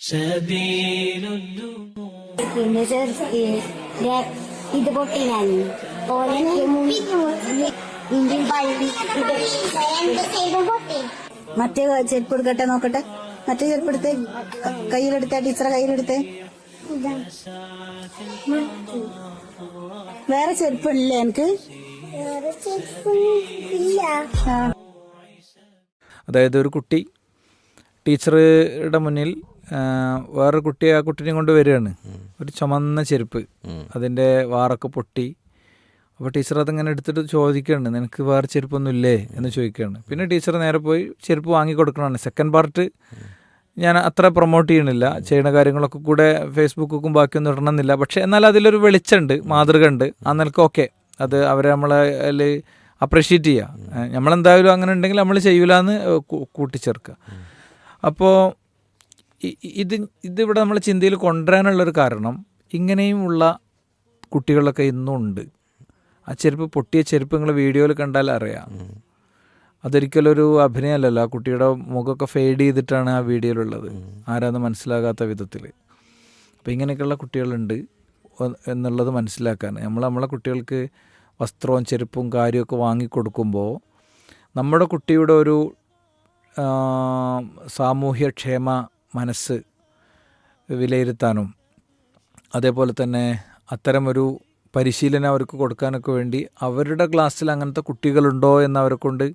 سبيل الدموع. പിന്നെ സർ ഇത് പൊട്ടിനാണ് മറ്റേ ചെരുപ്പ് എടുക്കട്ടെ നോക്കട്ടെ. മറ്റേ ചെരുപ്പ് എടുത്ത് കയ്യിലെടുത്തേ, ടീച്ചറെ കയ്യിലെടുത്തേ. വേറെ ചെരുപ്പില്ലേ എനിക്ക്? അതായത് ഒരു കുട്ടി ടീച്ചറുടെ മുന്നിൽ വേറൊരു കുട്ടി ആ കുട്ടീനെ കൊണ്ട് വരികയാണ്. ഒരു ചുമന്ന ചെരുപ്പ്, അതിൻ്റെ വാറൊക്കെ പൊട്ടി. അപ്പോൾ ടീച്ചർ അതിങ്ങനെ എടുത്തിട്ട് ചോദിക്കുകയാണ്, നിനക്ക് വേറെ ചെരുപ്പൊന്നും ഇല്ലേ എന്ന് ചോദിക്കുകയാണ്. പിന്നെ ടീച്ചർ നേരെ പോയി ചെരുപ്പ് വാങ്ങി കൊടുക്കണമാണ്. സെക്കൻഡ് പാർട്ട് ഞാൻ അത്ര പ്രൊമോട്ട് ചെയ്യണില്ല, ചെയ്യുന്ന കാര്യങ്ങളൊക്കെ കൂടെ ഫേസ്ബുക്കും ബാക്കിയൊന്നും ഇടണമെന്നില്ല. പക്ഷേ എന്നാൽ അതിലൊരു വെളിച്ചമുണ്ട്, മാതൃക ഉണ്ട്. ആ നിലക്ക് ഓക്കെ, അത് അവരെ നമ്മളതിൽ അപ്രിഷ്യേറ്റ് ചെയ്യുക. നമ്മളെന്തായാലും അങ്ങനെ ഉണ്ടെങ്കിൽ നമ്മൾ ചെയ്യൂല എന്ന് കൂട്ടിച്ചേർക്കുക. അപ്പോൾ ഇതിവിടെ നമ്മൾ ചിന്തയിൽ കൊണ്ടുവരാനുള്ളൊരു കാരണം, ഇങ്ങനെയുമുള്ള കുട്ടികളൊക്കെ ഇന്നും ഉണ്ട്. ആ ചെരുപ്പ്, പൊട്ടിയ ചെരുപ്പ് നിങ്ങൾ വീഡിയോയിൽ കണ്ടാൽ അറിയാം. അതൊരിക്കലൊരു അഭിനയമല്ലല്ലോ. ആ കുട്ടിയുടെ മുഖമൊക്കെ ഫെയ്ഡ് ചെയ്തിട്ടാണ് ആ വീഡിയോയിലുള്ളത്, ആരാന്ന് മനസ്സിലാകാത്ത വിധത്തിൽ. അപ്പോൾ ഇങ്ങനെയൊക്കെയുള്ള കുട്ടികളുണ്ട് എന്നുള്ളത് മനസ്സിലാക്കാൻ നമ്മളെ കുട്ടികൾക്ക് വസ്ത്രവും ചെരുപ്പും കാര്യമൊക്കെ വാങ്ങിക്കൊടുക്കുമ്പോൾ നമ്മുടെ കുട്ടിയുടെ ഒരു സാമൂഹ്യക്ഷേമ മനസ്സ് വിലയിരുത്താനും അതേപോലെ തന്നെ അത്തരമൊരു പരിശീലനം അവർക്ക് കൊടുക്കാനൊക്കെ വേണ്ടി അവരുടെ ക്ലാസ്സിൽ അങ്ങനത്തെ കുട്ടികളുണ്ടോ എന്നവരെ കൊണ്ട്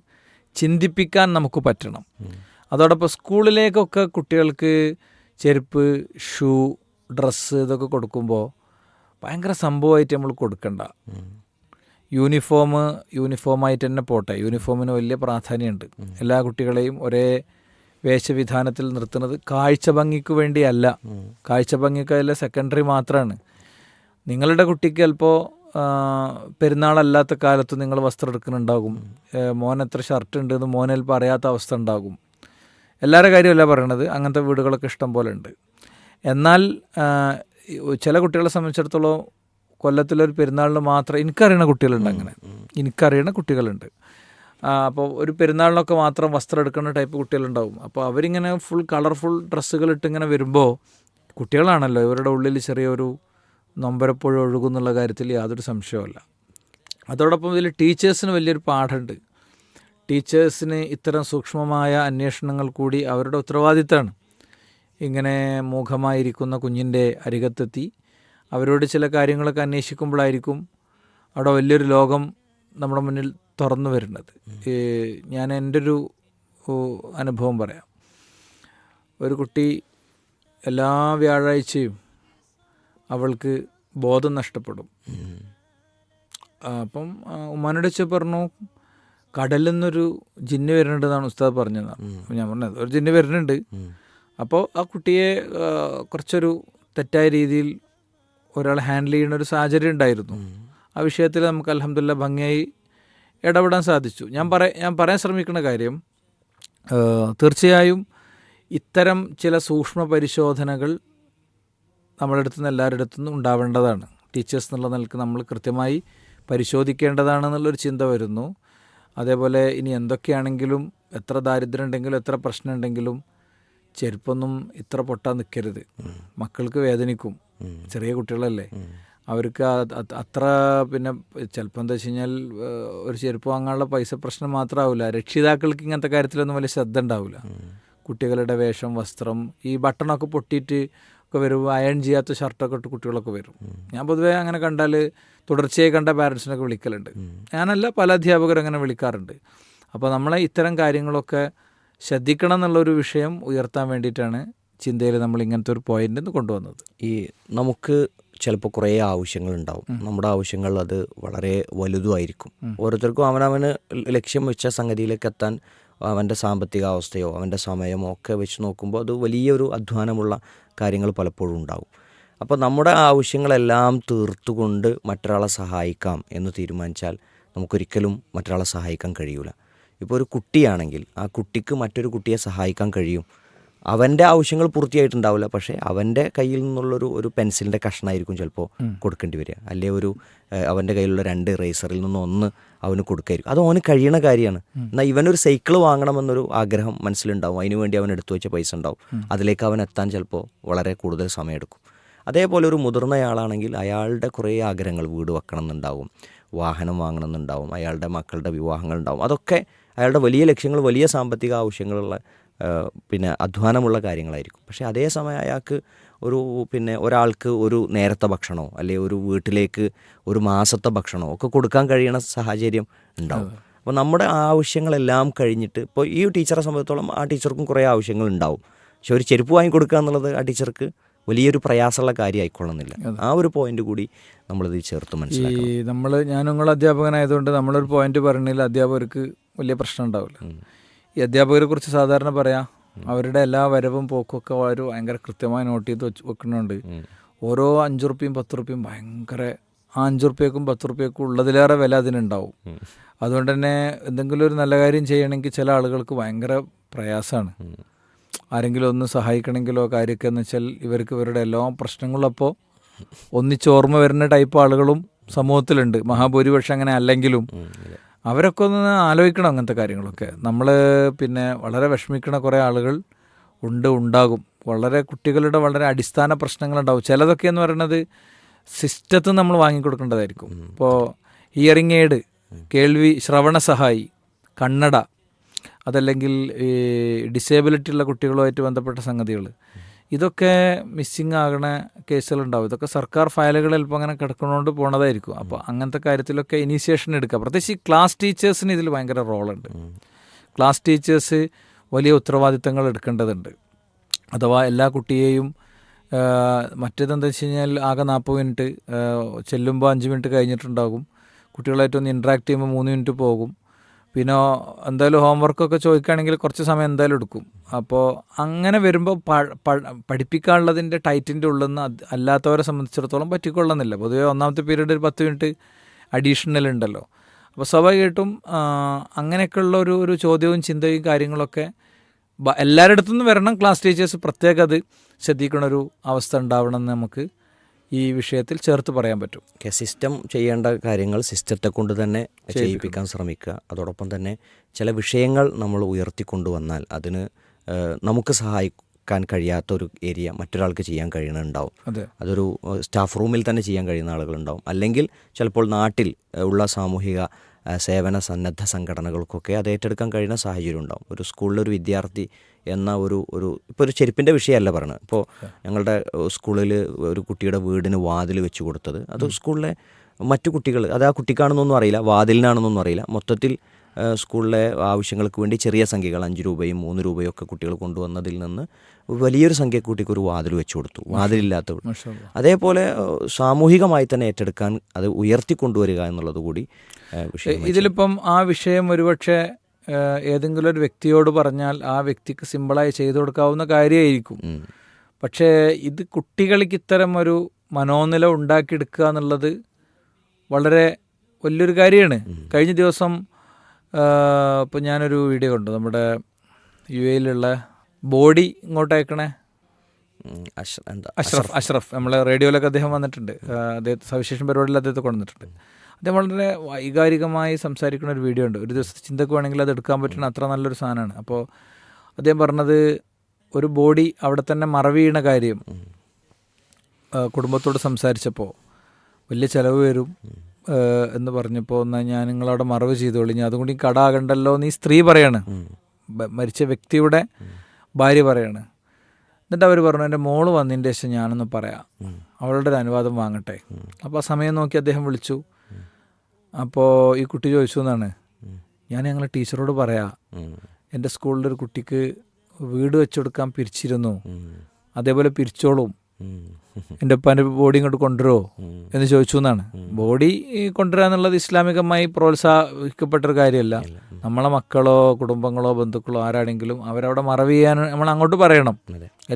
ചിന്തിപ്പിക്കാൻ നമുക്ക് പറ്റണം. അതോടൊപ്പം സ്കൂളിലേക്കൊക്കെ കുട്ടികൾക്ക് ചെരുപ്പ്, ഷൂ, ഡ്രസ്സ് ഇതൊക്കെ കൊടുക്കുമ്പോൾ ഭയങ്കര സംഭവമായിട്ട് നമ്മൾ കൊടുക്കണ്ട. യൂണിഫോമായിട്ട് തന്നെ പോട്ടെ. യൂണിഫോമിന് വലിയ പ്രാധാന്യമുണ്ട്. എല്ലാ കുട്ടികളെയും ഒരേ വേഷവിധാനത്തിൽ നിർത്തുന്നത് കാഴ്ച ഭംഗിക്ക് വേണ്ടിയല്ല. കാഴ്ച ഭംഗിക്കല്ല, സെക്കൻഡറി മാത്രമാണ്. നിങ്ങളുടെ കുട്ടിക്ക് ചിലപ്പോൾ പെരുന്നാളല്ലാത്ത കാലത്ത് നിങ്ങൾ വസ്ത്രം എടുക്കുന്നുണ്ടാകും. മോൻ എത്ര ഷർട്ട് ഉണ്ടെന്ന് മോൻ ചിലപ്പോൾ അറിയാത്ത അവസ്ഥ ഉണ്ടാകും. എല്ലാവരുടെ കാര്യമല്ല പറയണത്, അങ്ങനത്തെ വീടുകളൊക്കെ ഇഷ്ടം പോലെ ഉണ്ട്. എന്നാൽ ചില കുട്ടികളെ സംബന്ധിച്ചിടത്തോളം കൊല്ലത്തിലൊരു പെരുന്നാളിന് മാത്രം, എനിക്കറിയണ കുട്ടികളുണ്ട്, അങ്ങനെ എനിക്കറിയണ കുട്ടികളുണ്ട്. അപ്പോൾ ഒരു പെരുന്നാളിനൊക്കെ മാത്രം വസ്ത്രം എടുക്കുന്ന ടൈപ്പ് കുട്ടികളുണ്ടാവും. അപ്പോൾ അവരിങ്ങനെ ഫുൾ കളർഫുൾ ഡ്രസ്സുകൾ ഇട്ടിങ്ങനെ വരുമ്പോൾ കുട്ടികളാണല്ലോ, ഇവരുടെ ഉള്ളിൽ ചെറിയൊരു നൊമ്പരപ്പുഴ ഒഴുകുന്നുള്ള കാര്യത്തിൽ യാതൊരു സംശയവുമില്ല. അതോടൊപ്പം ഇതിൽ ടീച്ചേഴ്സിന് വലിയൊരു പാഠമുണ്ട്. ടീച്ചേഴ്സിന് ഇത്തരം സൂക്ഷ്മമായ അന്വേഷണങ്ങൾ കൂടി അവരുടെ ഉത്തരവാദിത്തമാണ്. ഇങ്ങനെ മൂകമായിരിക്കുന്ന കുഞ്ഞിൻ്റെ അരികത്തെത്തി അവരോട് ചില കാര്യങ്ങളൊക്കെ അന്വേഷിക്കുമ്പോഴായിരിക്കും അവിടെ വലിയൊരു ലോകം നമ്മുടെ മുന്നിൽ തുറന്നു വരുന്നത്. ഞാൻ എൻ്റെ ഒരു അനുഭവം പറയാം. ഒരു കുട്ടി എല്ലാ വ്യാഴാഴ്ചയും അവൾക്ക് ബോധം നഷ്ടപ്പെടും. അപ്പം ഉമ്മാനോട് വെച്ച് പറഞ്ഞു, കടലിൽ നിന്നൊരു ജിന്ന് വരുന്നുണ്ടെന്നാണ് ഉസ്താദ് പറഞ്ഞതാണ്. ഞാൻ പറഞ്ഞത് ഒരു ജിന്ന് വരുന്നുണ്ട്. അപ്പോൾ ആ കുട്ടിയെ കുറച്ചൊരു തെറ്റായ രീതിയിൽ ഒരാൾ ഹാൻഡിൽ ചെയ്യുന്ന ഒരു സാഹചര്യം ഉണ്ടായിരുന്നു. ആ വിഷയത്തിൽ നമുക്ക് അൽഹംദുലില്ലാ ഭംഗിയായി ഇടപെടാൻ സാധിച്ചു. ഞാൻ പറയാൻ ശ്രമിക്കുന്ന കാര്യം, തീർച്ചയായും ഇത്തരം ചില സൂക്ഷ്മ പരിശോധനകൾ നമ്മുടെ അടുത്ത് നിന്ന് എല്ലാവരുടെ അടുത്തു നിന്നും ഉണ്ടാവേണ്ടതാണ്. ടീച്ചേഴ്സ് എന്നുള്ള നിലക്ക് നമ്മൾ കൃത്യമായി പരിശോധിക്കേണ്ടതാണെന്നുള്ളൊരു ചിന്ത വരുന്നു. അതേപോലെ ഇനി എന്തൊക്കെയാണെങ്കിലും, എത്ര ദാരിദ്ര്യം ഉണ്ടെങ്കിലും എത്ര പ്രശ്നം ഉണ്ടെങ്കിലും ചെരുപ്പൊന്നും ഇത്ര പൊട്ടാൻ നിൽക്കരുത്. മക്കൾക്ക് വേദനിക്കും, ചെറിയ കുട്ടികളല്ലേ, അവർക്ക് അത്ര. പിന്നെ ചിലപ്പോൾ എന്താ വെച്ച് കഴിഞ്ഞാൽ ഒരു ചെരുപ്പ് വാങ്ങാനുള്ള പൈസ പ്രശ്നം മാത്രമാവില്ല, രക്ഷിതാക്കൾക്ക് ഇങ്ങനത്തെ കാര്യത്തിലൊന്നും വലിയ ശ്രദ്ധ ഉണ്ടാവില്ല. കുട്ടികളുടെ വേഷം, വസ്ത്രം, ഈ ബട്ടണൊക്കെ പൊട്ടിയിട്ട് ഒക്കെ വരും, അയൺ ചെയ്യാത്ത ഷർട്ടൊക്കെ ഇട്ട് കുട്ടികളൊക്കെ വരും. ഞാൻ പൊതുവേ അങ്ങനെ കണ്ടാൽ തുടർച്ചയായി കണ്ട പാരൻസിനൊക്കെ വിളിക്കലുണ്ട്. ഞാനല്ല, പല അധ്യാപകരും അങ്ങനെ വിളിക്കാറുണ്ട്. അപ്പോൾ നമ്മളെ ഇത്തരം കാര്യങ്ങളൊക്കെ ശ്രദ്ധിക്കണം എന്നുള്ളൊരു വിഷയം ഉയർത്താൻ വേണ്ടിയിട്ടാണ് ചിന്തയിൽ നമ്മൾ ഇങ്ങനത്തെ ഒരു പോയിന്റ് കൊണ്ടുവന്നത്. ഈ നമുക്ക് ചിലപ്പോൾ കുറേ ആവശ്യങ്ങളുണ്ടാവും. നമ്മുടെ ആവശ്യങ്ങൾ അത് വളരെ വലുതുമായിരിക്കും. ഓരോരുത്തർക്കും അവനവന് ലക്ഷ്യം വെച്ച സംഗതിയിലേക്ക് എത്താൻ അവൻ്റെ സാമ്പത്തിക അവസ്ഥയോ അവൻ്റെ സമയമോ ഒക്കെ വെച്ച് നോക്കുമ്പോൾ അത് വലിയൊരു അധ്വാനമുള്ള കാര്യങ്ങൾ പലപ്പോഴും ഉണ്ടാവും. അപ്പോൾ നമ്മുടെ ആവശ്യങ്ങളെല്ലാം തീർത്തുകൊണ്ട് മറ്റൊരാളെ സഹായിക്കാം എന്ന് തീരുമാനിച്ചാൽ നമുക്കൊരിക്കലും മറ്റൊരാളെ സഹായിക്കാൻ കഴിയില്ല. ഇപ്പോൾ ഒരു കുട്ടിയാണെങ്കിൽ ആ കുട്ടിക്ക് മറ്റൊരു കുട്ടിയെ സഹായിക്കാൻ കഴിയും. അവൻ്റെ ആവശ്യങ്ങൾ പൂർത്തിയായിട്ടുണ്ടാവില്ല, പക്ഷേ അവൻ്റെ കയ്യിൽ നിന്നുള്ളൊരു പെൻസിലിൻ്റെ കഷ്ണമായിരിക്കും ചിലപ്പോൾ കൊടുക്കേണ്ടി വരിക, അല്ലെങ്കിൽ അവൻ്റെ കയ്യിലുള്ള 2 ഇറേസറിൽ നിന്ന് 1 അവന് കൊടുക്കായിരിക്കും. അത് അവന് കഴിയണ കാര്യമാണ്. എന്നാൽ ഇവനൊരു സൈക്കിൾ വാങ്ങണമെന്നൊരു ആഗ്രഹം മനസ്സിലുണ്ടാവും, അതിനു വേണ്ടി അവൻ എടുത്തു വെച്ച പൈസ ഉണ്ടാവും, അതിലേക്ക് അവൻ എത്താൻ ചിലപ്പോൾ വളരെ കൂടുതൽ സമയമെടുക്കും. അതേപോലെ ഒരു മുതിർന്നയാളാണെങ്കിൽ അയാളുടെ കുറേ ആഗ്രഹങ്ങൾ, വീട് വെക്കണം എന്നുണ്ടാവും, വാഹനം വാങ്ങണം എന്നുണ്ടാവും, അയാളുടെ മക്കളുടെ വിവാഹങ്ങൾ ഉണ്ടാവും. അതൊക്കെ അയാളുടെ വലിയ ലക്ഷ്യങ്ങൾ, വലിയ സാമ്പത്തിക ആവശ്യങ്ങളുള്ള പിന്നെ അധ്വാനമുള്ള കാര്യങ്ങളായിരിക്കും. പക്ഷേ അതേസമയം അയാൾക്ക് ഒരാൾക്ക് ഒരു നേരത്തെ ഭക്ഷണമോ അല്ലെങ്കിൽ ഒരു വീട്ടിലേക്ക് ഒരു മാസത്തെ ഭക്ഷണമോ ഒക്കെ കൊടുക്കാൻ കഴിയണ സാഹചര്യം ഉണ്ടാവും. അപ്പോൾ നമ്മുടെ ആവശ്യങ്ങളെല്ലാം കഴിഞ്ഞിട്ട്, ഇപ്പോൾ ഈ ടീച്ചറെ സംബന്ധിച്ചോളം ആ ടീച്ചർക്കും കുറേ ആവശ്യങ്ങൾ ഉണ്ടാവും, പക്ഷെ ഒരു ചെരുപ്പ് വാങ്ങി കൊടുക്കുക എന്നുള്ളത് ആ ടീച്ചർക്ക് വലിയൊരു പ്രയാസമുള്ള കാര്യം ആയിക്കൊള്ളുന്നില്ല. ആ ഒരു പോയിന്റ് കൂടി നമ്മളിത് ചേർത്ത് മനസ്സിലാക്കണം. ഞാൻ നിങ്ങൾ അധ്യാപകനായതുകൊണ്ട് നമ്മളൊരു പോയിന്റ് പറഞ്ഞതിൽ അധ്യാപകർക്ക് വലിയ പ്രശ്നം ഉണ്ടാവില്ല. ഈ അധ്യാപകരെ കുറിച്ച് സാധാരണ പറയാം, അവരുടെ എല്ലാ വരവും പോക്കൊക്കെ അവർ ഭയങ്കര കൃത്യമായി നോട്ട് ചെയ്ത് വെക്കുന്നുണ്ട്. ഓരോ 5 റുപ്യയും 10 റുപ്യയും ഭയങ്കര 5 റുപ്യക്കും 10 റുപ്യക്കും ഉള്ളതിലേറെ വില അതിനുണ്ടാവും. അതുകൊണ്ട് തന്നെ എന്തെങ്കിലും ഒരു നല്ല കാര്യം ചെയ്യണമെങ്കിൽ ചില ആളുകൾക്ക് ഭയങ്കര പ്രയാസമാണ്. ആരെങ്കിലും ഒന്ന് സഹായിക്കണമെങ്കിലോ കാര്യമൊക്കെ എന്ന് വെച്ചാൽ ഇവർക്ക് ഇവരുടെ എല്ലാ പ്രശ്നങ്ങളും അപ്പോൾ ഒന്നിച്ചോർമ്മ വരുന്ന ടൈപ്പ് ആളുകളും സമൂഹത്തിലുണ്ട്. മഹാഭൂരിപക്ഷം അങ്ങനെ അല്ലെങ്കിലും അവരൊക്കെ ഒന്ന് ആലോചിക്കണം അങ്ങനത്തെ കാര്യങ്ങളൊക്കെ. നമ്മൾ വളരെ വിഷമിക്കണ കുറേ ആളുകൾ ഉണ്ടാകും. കുട്ടികളുടെ വളരെ അടിസ്ഥാന പ്രശ്നങ്ങളുണ്ടാവും. ചിലതൊക്കെ എന്ന് പറയുന്നത് സിസ്റ്റത്തിൽ നമ്മൾ വാങ്ങിക്കൊടുക്കേണ്ടതായിരിക്കും. ഇപ്പോൾ ഹിയറിംഗ് എയ്ഡ്, ശ്രവണ സഹായി, കണ്ണട, അതല്ലെങ്കിൽ ഈ ഡിസേബിലിറ്റി ഉള്ള കുട്ടികളുമായിട്ട് ബന്ധപ്പെട്ട സംഗതികൾ, ഇതൊക്കെ മിസ്സിങ് ആകണ കേസുകളുണ്ടാവും. ഇതൊക്കെ സർക്കാർ ഫയലുകൾ ചിലപ്പോൾ അങ്ങനെ കിടക്കുന്നതുകൊണ്ട് പോണതായിരിക്കും. അപ്പോൾ അങ്ങനത്തെ കാര്യത്തിലൊക്കെ ഇനീഷ്യേഷൻ എടുക്കുക. പ്രത്യേകിച്ച് ഈ ക്ലാസ് ടീച്ചേഴ്സിന് ഇതിൽ ഭയങ്കര റോളുണ്ട്. ക്ലാസ് ടീച്ചേഴ്സ് വലിയ ഉത്തരവാദിത്തങ്ങൾ എടുക്കേണ്ടതുണ്ട്. അഥവാ എല്ലാ കുട്ടിയെയും മറ്റേതെന്താ വെച്ച് കഴിഞ്ഞാൽ ആകെ 40 മിനിറ്റ് ചെല്ലുമ്പോൾ 5 മിനിറ്റ് കഴിഞ്ഞിട്ടുണ്ടാകും. കുട്ടികളായിട്ടൊന്ന് ഇൻട്രാക്ട് ചെയ്യുമ്പോൾ 3 മിനിറ്റ് പോകും. പിന്നെ എന്തായാലും ഹോംവർക്കൊക്കെ ചോദിക്കുകയാണെങ്കിൽ കുറച്ച് സമയം എന്തായാലും എടുക്കും. അപ്പോൾ അങ്ങനെ വരുമ്പോൾ പഠിപ്പിക്കാനുള്ളതിൻ്റെ ടൈറ്റിൻ്റെ ഉള്ളിൽ നിന്ന് അല്ലാത്തവരെ സംബന്ധിച്ചിടത്തോളം പറ്റിക്കൊള്ളുന്നില്ല. പൊതുവേ ഒന്നാമത്തെ പീരീഡ് ഒരു 10 മിനിറ്റ് അഡീഷണൽ ഉണ്ടല്ലോ. അപ്പോൾ സ്വാഭാവികമായിട്ടും അങ്ങനെയൊക്കെയുള്ള ഒരു ചോദ്യവും ചിന്തയും കാര്യങ്ങളൊക്കെ എല്ലാവരുടെ അടുത്തുനിന്ന് വരണം. ക്ലാസ് ടീച്ചേഴ്സ് പ്രത്യേകം അത് ശ്രദ്ധിക്കണൊരു അവസ്ഥ ഉണ്ടാവണം എന്ന് നമുക്ക് ഈ വിഷയത്തിൽ ചേർത്ത് പറയാൻ പറ്റും. സിസ്റ്റം ചെയ്യേണ്ട കാര്യങ്ങൾ സിസ്റ്റത്തെ കൊണ്ട് തന്നെ ചെയ്യിപ്പിക്കാൻ ശ്രമിക്കുക. അതോടൊപ്പം തന്നെ ചില വിഷയങ്ങൾ നമ്മൾ ഉയർത്തിക്കൊണ്ടുവന്നാൽ അതിന് നമുക്ക് സഹായിക്കാൻ കഴിയാത്തൊരു ഏരിയ മറ്റൊരാൾക്ക് ചെയ്യാൻ കഴിയണുണ്ടാവും. അതൊരു സ്റ്റാഫ് റൂമിൽ തന്നെ ചെയ്യാൻ കഴിയുന്ന ആളുകളുണ്ടാവും. അല്ലെങ്കിൽ ചിലപ്പോൾ നാട്ടിൽ ഉള്ള സാമൂഹിക സേവന സന്നദ്ധ സംഘടനകൾക്കൊക്കെ അത് ഏറ്റെടുക്കാൻ കഴിയുന്ന സാഹചര്യം ഉണ്ടാവും. ഒരു സ്കൂളിലൊരു വിദ്യാർത്ഥി എന്ന ഇപ്പോൾ ഒരു ചെരുപ്പിൻ്റെ വിഷയമല്ല പറയുന്നത്. ഇപ്പോൾ ഞങ്ങളുടെ സ്കൂളിൽ ഒരു കുട്ടിയുടെ വീടിന് വാതിൽ വെച്ച് കൊടുത്തത്, അത് സ്കൂളിലെ മറ്റു കുട്ടികൾ, അത് ആ കുട്ടിക്കാണെന്നൊന്നും അറിയില്ല, വാതിലിനാണെന്നൊന്നും അറിയില്ല, മൊത്തത്തിൽ സ്കൂളിലെ ആവശ്യങ്ങൾക്ക് വേണ്ടി ചെറിയ സംഖ്യകൾ 5 രൂപയും 3 രൂപയും ഒക്കെ കുട്ടികൾ കൊണ്ടുവന്നതിൽ നിന്ന് വലിയൊരു സംഖ്യ കുട്ടിക്ക് ഒരു വാതിൽ വെച്ച് കൊടുത്തു, വാതിലില്ലാത്ത. അതേപോലെ സാമൂഹികമായി തന്നെ ഏറ്റെടുക്കാൻ അത് ഉയർത്തിക്കൊണ്ടുവരിക എന്നുള്ളത് കൂടി വിഷയം. ഇതിലിപ്പം ആ വിഷയം ഒരുപക്ഷെ ഏതെങ്കിലും ഒരു വ്യക്തിയോട് പറഞ്ഞാൽ ആ വ്യക്തിക്ക് സിമ്പിളായി ചെയ്തു കൊടുക്കാവുന്ന കാര്യമായിരിക്കും. പക്ഷേ ഇത് കുട്ടികൾക്ക് ഇത്തരം ഒരു മനോനില ഉണ്ടാക്കിയെടുക്കുക എന്നുള്ളത് വളരെ വലിയൊരു കാര്യമാണ്. കഴിഞ്ഞ ദിവസം ഇപ്പോൾ ഞാനൊരു വീഡിയോ കണ്ടു. നമ്മുടെ UAE ബോഡി ഇങ്ങോട്ട് അയക്കണേ അഷ്റഫ് നമ്മളെ റേഡിയോയിലൊക്കെ അദ്ദേഹം വന്നിട്ടുണ്ട്. അദ്ദേഹത്തെ സവിശേഷ പരിപാടിയിൽ അദ്ദേഹത്തെ കൊണ്ടുവന്നിട്ടുണ്ട്. അദ്ദേഹം വളരെ വൈകാരികമായി സംസാരിക്കുന്ന ഒരു വീഡിയോ ഉണ്ട്. ഒരു ദിവസത്തെ ചിന്തക്ക് വേണമെങ്കിൽ അത് എടുക്കാൻ പറ്റുന്ന അത്ര നല്ലൊരു സാധനമാണ്. അപ്പോൾ അദ്ദേഹം പറഞ്ഞത് ഒരു ബോഡി അവിടെ തന്നെ മറവീണ കാര്യം കുടുംബത്തോട് സംസാരിച്ചപ്പോൾ വലിയ ചിലവ് വരും എന്ന് പറഞ്ഞപ്പോൾ എന്നാൽ ഞാൻ നിങ്ങളവിടെ മറവ് ചെയ്തോളി, ഞാൻ അതുകൊണ്ട് ഈ കടാകണ്ടല്ലോ എന്ന് ഈ സ്ത്രീ പറയാണ്, മരിച്ച വ്യക്തിയുടെ ഭാര്യ പറയാണ്. എന്നിട്ട് അവർ പറഞ്ഞു എൻ്റെ മോള് വന്നതിൻ്റെ ശേഷം ഞാനൊന്ന് പറയാം, അവളുടെ ഒരു അനുവാദം വാങ്ങട്ടെ. അപ്പോൾ ആ സമയം നോക്കി അദ്ദേഹം വിളിച്ചു. അപ്പോൾ ഈ കുട്ടി ചോദിച്ചു എന്നാണ്, ഞാൻ ഞങ്ങളെ ടീച്ചറോട് പറയാം എൻ്റെ സ്കൂളിലൊരു കുട്ടിക്ക് വീട് വെച്ചു കൊടുക്കാൻ പിരിച്ചിരുന്നു, അതേപോലെ പിരിച്ചോളും, എൻ്റെ ഉപ്പാൻ്റെ ബോഡി ഇങ്ങോട്ട് കൊണ്ടുവരുമോ എന്ന് ചോദിച്ചു എന്നാണ്. ബോഡി കൊണ്ടുവരിക എന്നുള്ളത് ഇസ്ലാമികമായി പ്രോത്സാഹിക്കപ്പെട്ടൊരു കാര്യമല്ല. നമ്മളെ മക്കളോ കുടുംബങ്ങളോ ബന്ധുക്കളോ ആരാണെങ്കിലും അവരവിടെ മറവ് ചെയ്യാൻ നമ്മൾ അങ്ങോട്ട് പറയണം.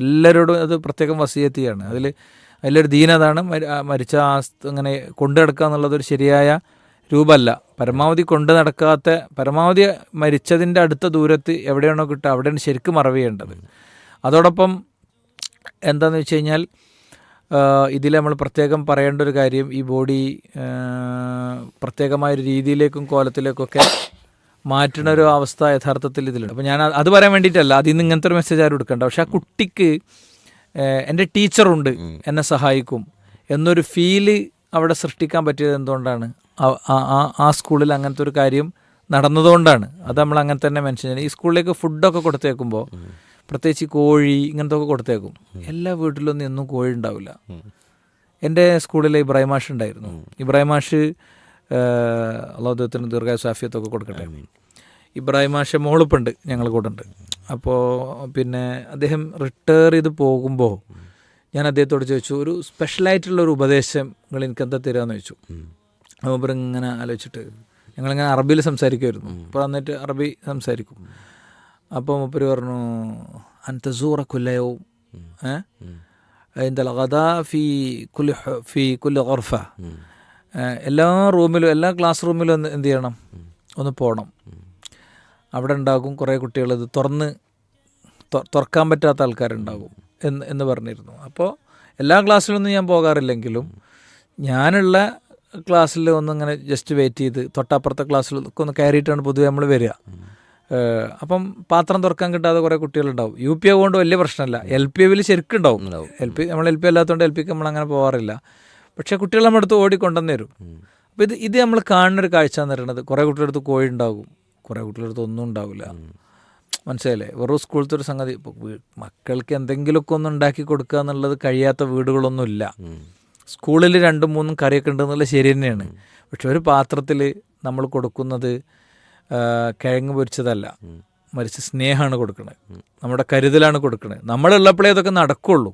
എല്ലാവരോടും അത് പ്രത്യേകം വസിയത്ത് ചെയ്യാണ്. അതിലൊരു ദീനതാണ് മരിച്ച അങ്ങനെ കൊണ്ടു നടക്കുക എന്നുള്ളതൊരു ശരിയായ രൂപമല്ല. പരമാവധി കൊണ്ടു നടക്കാത്ത, പരമാവധി മരിച്ചതിൻ്റെ അടുത്ത ദൂരത്ത് എവിടെയാണോ കിട്ടുക അവിടെയാണ് ശരിക്കും മറവ് ചെയ്യേണ്ടത്. അതോടൊപ്പം എന്താണെന്ന് വെച്ച് കഴിഞ്ഞാൽ ഇതിൽ നമ്മൾ പ്രത്യേകം പറയേണ്ട ഒരു കാര്യം, ഈ ബോഡി പ്രത്യേകമായൊരു രീതിയിലേക്കും കോലത്തിലേക്കൊക്കെ മാറ്റുന്ന ഒരു അവസ്ഥ യഥാർത്ഥത്തിൽ ഇതിലുണ്ട്. അപ്പോൾ ഞാൻ അത് പറയാൻ വേണ്ടിയിട്ടല്ല, അതിൽ നിന്ന് ഇങ്ങനത്തെ ഒരു മെസ്സേജ് ആരും എടുക്കണ്ട. പക്ഷെ ആ കുട്ടിക്ക് എൻ്റെ ടീച്ചറുണ്ട്, എന്നെ സഹായിക്കും എന്നൊരു ഫീല് അവിടെ സൃഷ്ടിക്കാൻ പറ്റിയത് എന്തുകൊണ്ടാണ്? ആ സ്കൂളിൽ അങ്ങനത്തെ ഒരു കാര്യം നടന്നതുകൊണ്ടാണ്. അത് നമ്മൾ അങ്ങനെ തന്നെ മെൻഷൻ ചെയ്യണം. ഈ സ്കൂളിലേക്ക് ഫുഡൊക്കെ കൊടുത്തേക്കുമ്പോൾ പ്രത്യേകിച്ച് കോഴി ഇങ്ങനത്തെ ഒക്കെ കൊടുത്തേക്കും. എല്ലാ വീട്ടിലൊന്നും എന്നും കോഴി ഉണ്ടാവില്ല. എൻ്റെ സ്കൂളിൽ ഇബ്രാഹിം മാഷ് ഉണ്ടായിരുന്നു. ഇബ്രാഹിം മാഷ് അള്ളാഹുദത്തിന് ദീർഘായുസ്സും ആഫിയത്തൊക്കെ കൊടുക്കട്ടെ. ഇബ്രാഹിം മാഷെ മോളിപ്പുണ്ട്, ഞങ്ങൾ കൂടെ ഉണ്ട്. അപ്പോൾ പിന്നെ അദ്ദേഹം റിട്ടയർ ചെയ്ത് പോകുമ്പോൾ ഞാൻ അദ്ദേഹത്തോട് ചോദിച്ചു, ഒരു സ്പെഷ്യലായിട്ടുള്ളൊരു ഉപദേശം നിങ്ങൾ എനിക്കെന്താ തരികയെന്ന് ചോദിച്ചു. അപ്പോൾ ഇങ്ങനെ ആലോചിച്ചിട്ട് ഞങ്ങളിങ്ങനെ അറബിയിൽ സംസാരിക്കുമായിരുന്നു. അപ്പോൾ എന്നിട്ട് അറബി സംസാരിക്കും. അപ്പോൾ മൂപ്പര് പറഞ്ഞു, അൻതസൂറ കുല്ലയവും എന്താ ഗദാ ഫി കുല്ലി ഗർഫ, എല്ലാ റൂമിലും എല്ലാ ക്ലാസ് റൂമിലും എന്ത് ചെയ്യണം, ഒന്ന് പോകണം. അവിടെ ഉണ്ടാകും കുറേ കുട്ടികൾ, ഇത് തുറക്കാൻ പറ്റാത്ത ആൾക്കാരുണ്ടാകും എന്ന് പറഞ്ഞിരുന്നു. അപ്പോൾ എല്ലാ ക്ലാസ്സിലൊന്നും ഞാൻ പോകാറില്ലെങ്കിലും ഞാനുള്ള ക്ലാസ്സിൽ ഒന്നിങ്ങനെ ജസ്റ്റ് വെയിറ്റ് ചെയ്ത് തൊട്ടപ്പുറത്തെ ക്ലാസ്സിലൊക്കെ ഒന്ന് കയറിയിട്ടാണ് പൊതുവെ നമ്മൾ വരിക. അപ്പം പാത്രം തുറക്കാൻ കിട്ടാതെ കുറേ കുട്ടികളുണ്ടാവും. യു പി കൊണ്ട് വലിയ പ്രശ്നമല്ല, എൽ പി യിൽ ശരിക്കും ഉണ്ടാവും. നമ്മൾ എൽ പി അല്ലാത്തതുകൊണ്ട് എൽ പിക്ക് നമ്മളങ്ങനെ പോകാറില്ല. പക്ഷേ കുട്ടികൾ നമ്മുടെ അടുത്ത് ഓടിക്കൊണ്ടുവന്ന് തരും. അപ്പോൾ ഇത് നമ്മൾ കാണുന്നൊരു കാഴ്ച എന്ന് പറയുന്നത്, കുറേ കുട്ടികളുടെ അടുത്ത് കോഴി ഉണ്ടാകും, കുറേ കുട്ടികളുടെ അടുത്ത് ഒന്നും ഉണ്ടാവില്ല. മനസ്സിലായില്ലേ? വെറും സ്കൂളത്തെ ഒരു സംഗതി. ഇപ്പോൾ മക്കൾക്ക് എന്തെങ്കിലുമൊക്കെ ഒന്ന് ഉണ്ടാക്കി കൊടുക്കുക എന്നുള്ളത് കഴിയാത്ത വീടുകളൊന്നുമില്ല. സ്കൂളിൽ 2-3 കറിയൊക്കെ ഉണ്ടെന്നുള്ളത് ശരി തന്നെയാണ്. പക്ഷെ ഒരു പാത്രത്തിൽ നമ്മൾ കൊടുക്കുന്നത് കിഴങ്ങ് പൊരിച്ചതല്ല, മറിച്ച് സ്നേഹമാണ് കൊടുക്കുന്നത്, നമ്മുടെ കരുതലാണ് കൊടുക്കുന്നത്. നമ്മളുള്ളപ്പോഴേ അതൊക്കെ നടക്കുള്ളൂ,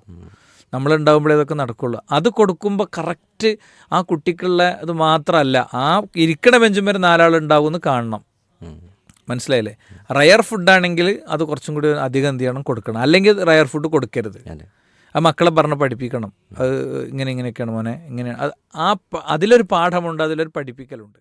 നമ്മളുണ്ടാകുമ്പോഴേ അതൊക്കെ നടക്കുള്ളൂ. അത് കൊടുക്കുമ്പോൾ കറക്റ്റ് ആ കുട്ടിക്കുള്ള അത് മാത്രമല്ല, ആ ഇരിക്കണ ബെഞ്ചും വരെ 4 ആളുണ്ടാവുമെന്ന് കാണണം. മനസ്സിലായില്ലേ? റയർ ഫുഡാണെങ്കിൽ അത് കുറച്ചും കൂടി അധികം എന്ത് ചെയ്യണം, കൊടുക്കണം. അല്ലെങ്കിൽ റയർ ഫുഡ് കൊടുക്കരുത്. ആ മക്കളെ പറഞ്ഞ് പഠിപ്പിക്കണം, അത് ഇങ്ങനെയൊക്കെയാണ് മോനെ, ഇങ്ങനെ. അതിലൊരു പാഠമുണ്ട്, അതിലൊരു പഠിപ്പിക്കലുണ്ട്.